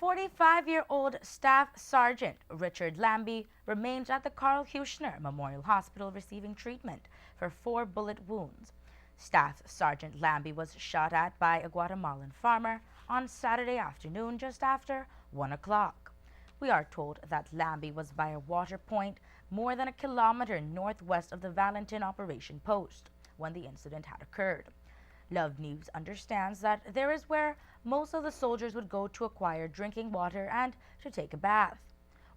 45-year-old Staff Sergeant Richard Lambie remains at the Carl Huchner Memorial Hospital receiving treatment for 4 bullet wounds. Staff Sergeant Lambie was shot at by a Guatemalan farmer on Saturday afternoon just after 1 o'clock. We are told that Lambie was by a water point more than a kilometer northwest of the Valentin Operation Post when the incident had occurred. Love News understands that there is where most of the soldiers would go to acquire drinking water and to take a bath.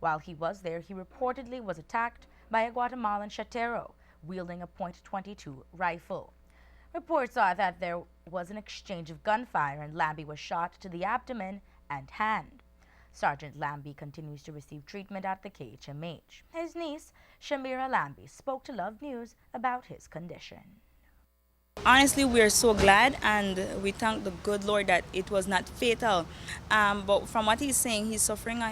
While he was there, he reportedly was attacked by a Guatemalan chatero wielding a .22 rifle. Reports are that there was an exchange of gunfire and Lambie was shot to the abdomen and hand. Sergeant Lambie continues to receive treatment at the KHMH. His niece, Shamira Lambie, spoke to Love News about his condition. Honestly, we are so glad and we thank the good Lord that it was not fatal. But from what he's saying, he's suffering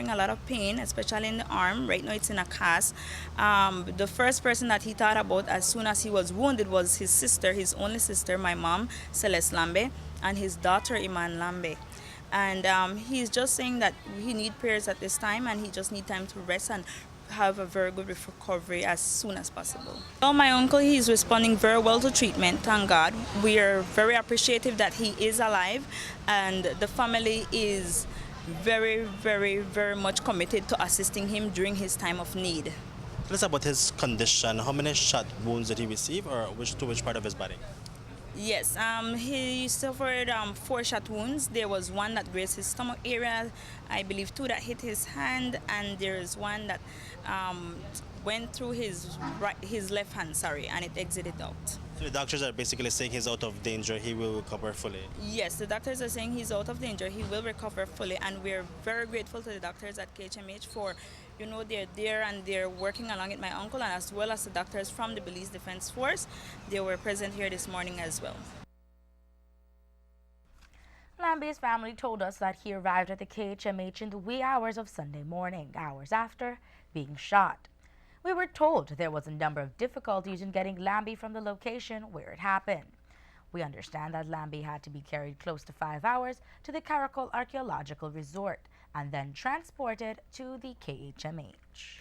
a lot of pain, especially in the arm. Right now it's in a cast. The first person that he thought about as soon as he was wounded was his sister, his only sister, my mom, Celeste Lambie, and his daughter, Iman Lambie. And he's just saying that he needs prayers at this time and he just needs time to rest and have a very good recovery as soon as possible. Well, my uncle, he's responding very well to treatment, thank God. We are very appreciative that he is alive and the family is very, very, very much committed to assisting him during his time of need. Tell us about his condition. How many shot wounds did he receive, or to which part of his body? Yes, he suffered 4 shot wounds. There was one that grazed his stomach area, I believe 2 that hit his hand, and there is one that went through his left hand, and it exited out. So the doctors are basically saying he's out of danger, he will recover fully? Yes, the doctors are saying he's out of danger, he will recover fully, and we're very grateful to the doctors at KHMH for, they're there and they're working along with my uncle, and as well as the doctors from the Belize Defense Force. They were present here this morning as well. Lambie's family told us that he arrived at the KHMH in the wee hours of Sunday morning, hours after being shot. We were told there was a number of difficulties in getting Lambie from the location where it happened. We understand that Lambie had to be carried close to 5 hours to the Caracol Archaeological Resort and then transported to the KHMH.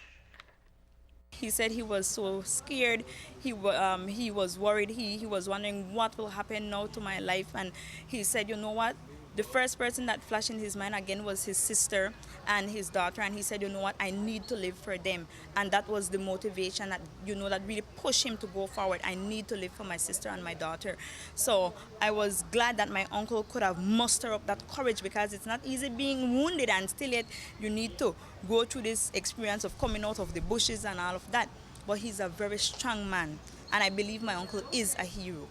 He said he was so scared, he was worried, he was wondering what will happen now to my life, and he said, you know what, the first person that flashed in his mind again was his sister and his daughter, and he said, you know what, I need to live for them, and that was the motivation that, that really pushed him to go forward. I need to live for my sister and my daughter. So I was glad that my uncle could have mustered up that courage, because it's not easy being wounded and still yet you need to go through this experience of coming out of the bushes and all of that. But he's a very strong man, and I believe my uncle is a hero.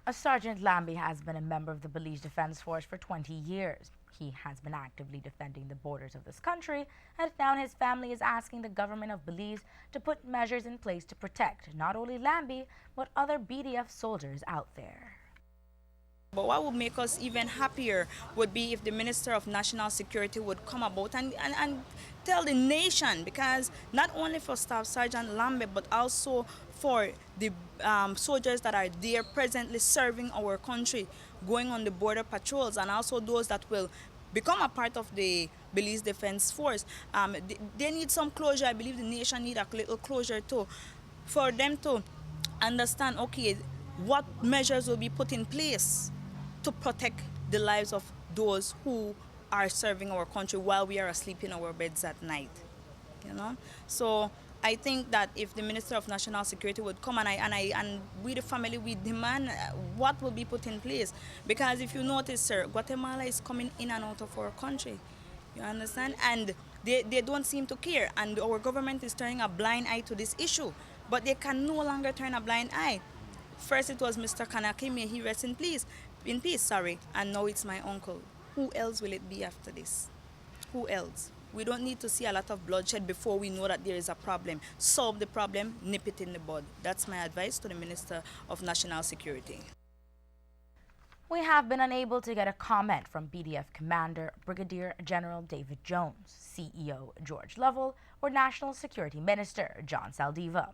Sergeant Lambie has been a member of the Belize Defense Force for 20 years. He has been actively defending the borders of this country, and now his family is asking the government of Belize to put measures in place to protect not only Lambie, but other BDF soldiers out there. But what would make us even happier would be if the Minister of National Security would come about and tell the nation, because not only for Staff Sergeant Lambie, but also for the soldiers that are there presently serving our country, going on the border patrols, and also those that will become a part of the Belize Defense Force. They need some closure. I believe the nation needs a little closure too, for them to understand, okay, what measures will be put in place to protect the lives of those who are serving our country while we are asleep in our beds at night. So I think that if the Minister of National Security would come and we the family, we demand what will be put in place, because if you notice, sir, Guatemala is coming in and out of our country, you understand, and they don't seem to care, and our government is turning a blind eye to this issue, but they can no longer turn a blind eye. First it was Mr. Kanaki, may he rest in peace, and now it's my uncle. Who else will it be after this? Who else? We don't need to see a lot of bloodshed before we know that there is a problem. Solve the problem, nip it in the bud. That's my advice to the Minister of National Security. We have been unable to get a comment from BDF Commander Brigadier General David Jones, CEO George Lovell, or National Security Minister John Saldiva.